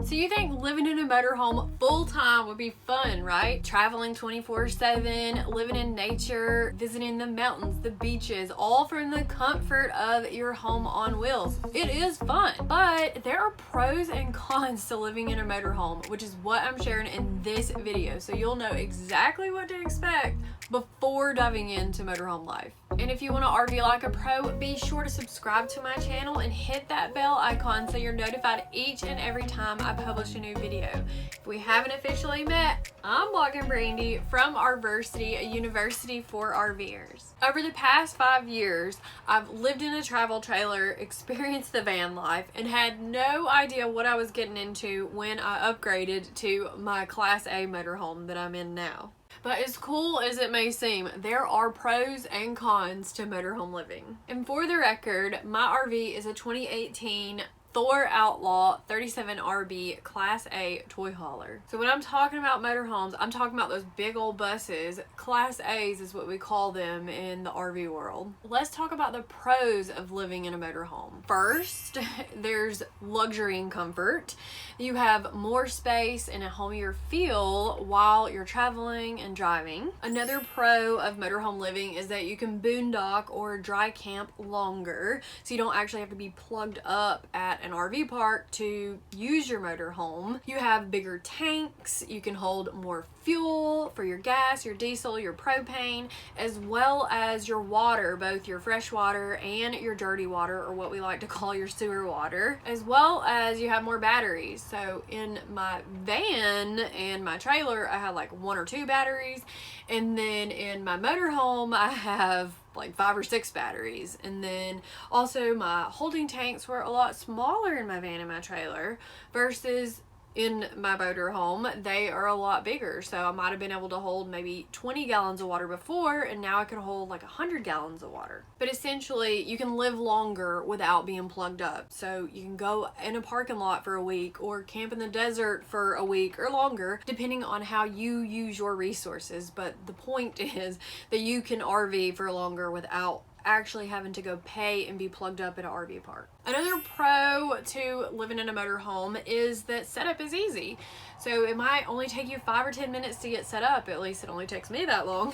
So you think living in a motorhome full time would be fun, right? Traveling 24/7, living in nature, visiting the mountains, the beaches, all from the comfort of your home on wheels. It is fun, but there are pros and cons to living in a motorhome, which is what I'm sharing in this video. So you'll know exactly what to expect before diving into motorhome life. And if you want to RV like a pro, be sure to subscribe to my channel and hit that bell icon so you're notified each and every time I publish a new video. If we haven't officially met, I'm Blogging Brandy from RVersity, a university for RVers. Over the past 5 years, I've lived in a travel trailer, experienced the van life, and had no idea what I was getting into when I upgraded to my Class A motorhome that I'm in now. But as cool as it may seem, there are pros and cons to motorhome living. And for the record, my RV is a 2018 Thor Outlaw 37 RB Class A toy hauler. So when I'm talking about motorhomes, I'm talking about those big old buses. Class A's is what we call them in the RV world. Let's talk about the pros of living in a motorhome. First, there's luxury and comfort. You have more space and a homier feel while you're traveling and driving. Another pro of motorhome living is that you can boondock or dry camp longer, so you don't actually have to be plugged up at an RV park to use your motorhome. You have bigger tanks, you can hold more fuel for your gas, your diesel, your propane, as well as your water, both your fresh water and your dirty water, or what we like to call your sewer water, as well as you have more batteries. So in my van and my trailer, I have like 1 or 2 batteries, and then in my motorhome, I have like 5 or 6 batteries. And then also my holding tanks were a lot smaller in my van and my trailer versus in my motorhome, they are a lot bigger. So I might have been able to hold maybe 20 gallons of water before, and now I can hold like 100 gallons of water. But essentially, you can live longer without being plugged up. So you can go in a parking lot for a week or camp in the desert for a week or longer, depending on how you use your resources. But the point is that you can RV for longer without actually having to go pay and be plugged up at an RV park. Another pro to living in a motorhome is that setup is easy. So it might only take you 5 or 10 minutes to get set up. At least it only takes me that long.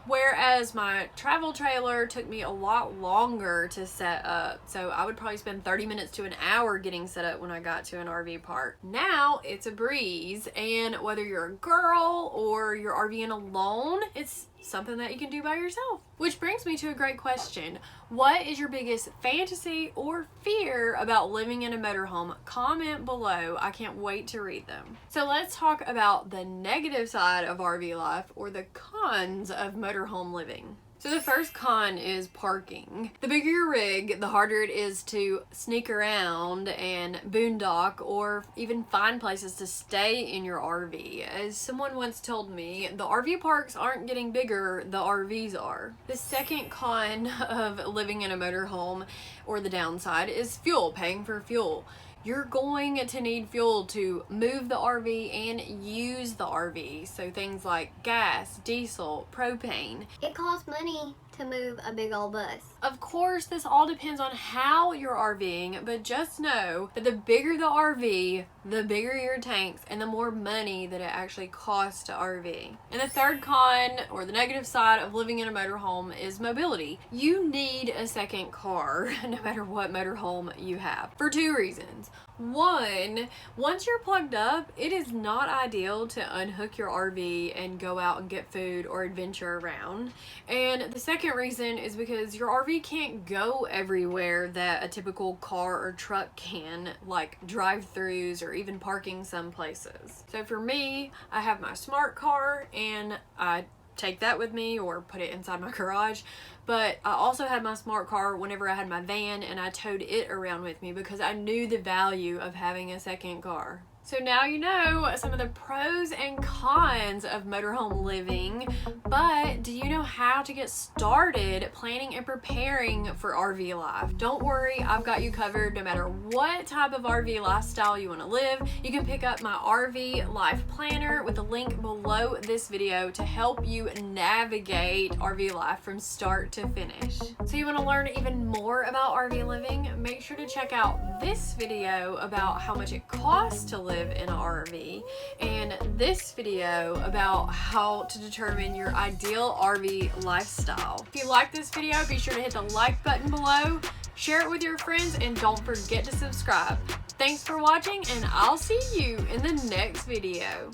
Whereas my travel trailer took me a lot longer to set up. So I would probably spend 30 minutes to an hour getting set up when I got to an RV park. Now it's a breeze, and whether you're a girl or you're RVing alone, it's something that you can do by yourself. Which brings me to a great question. What is your biggest fantasy or fear about living in a motorhome? Comment below. I can't wait to read them. So let's talk about the negative side of RV life, or the cons of motorhome living. So the first con is parking. The bigger your rig, the harder it is to sneak around and boondock or even find places to stay in your RV. As someone once told me, the RV parks aren't getting bigger, the RVs are. The second con of living in a motorhome, or the downside, is fuel, paying for fuel. You're going to need fuel to move the RV and use the RV. So things like gas, diesel, propane. It costs money to move a big old bus. Of course, this all depends on how you're RVing, but just know that the bigger the RV, the bigger your tanks, and the more money that it actually costs to RV. And the third con, or the negative side of living in a motorhome, is mobility. You need a second car, no matter what motorhome you have, for 2 reasons. One, once you're plugged up, it is not ideal to unhook your RV and go out and get food or adventure around. And the second reason is because your RV can't go everywhere that a typical car or truck can, like drive-throughs or even parking some places. So for me, I have my smart car and I take that with me or put it inside my garage. But I also had my smart car whenever I had my van, and I towed it around with me because I knew the value of having a second car. So now you know some of the pros and cons of motorhome living, but do you know how to get started planning and preparing for RV life? Don't worry, I've got you covered no matter what type of RV lifestyle you want to live. You can pick up my RV life planner with a link below this video to help you navigate RV life from start to finish. So you want to learn even more about RV living? Make sure to check out this video about how much it costs to live live in an RV, and this video about how to determine your ideal RV lifestyle. If you like this video, be sure to hit the like button below, share it with your friends, and don't forget to subscribe. Thanks for watching, and I'll see you in the next video.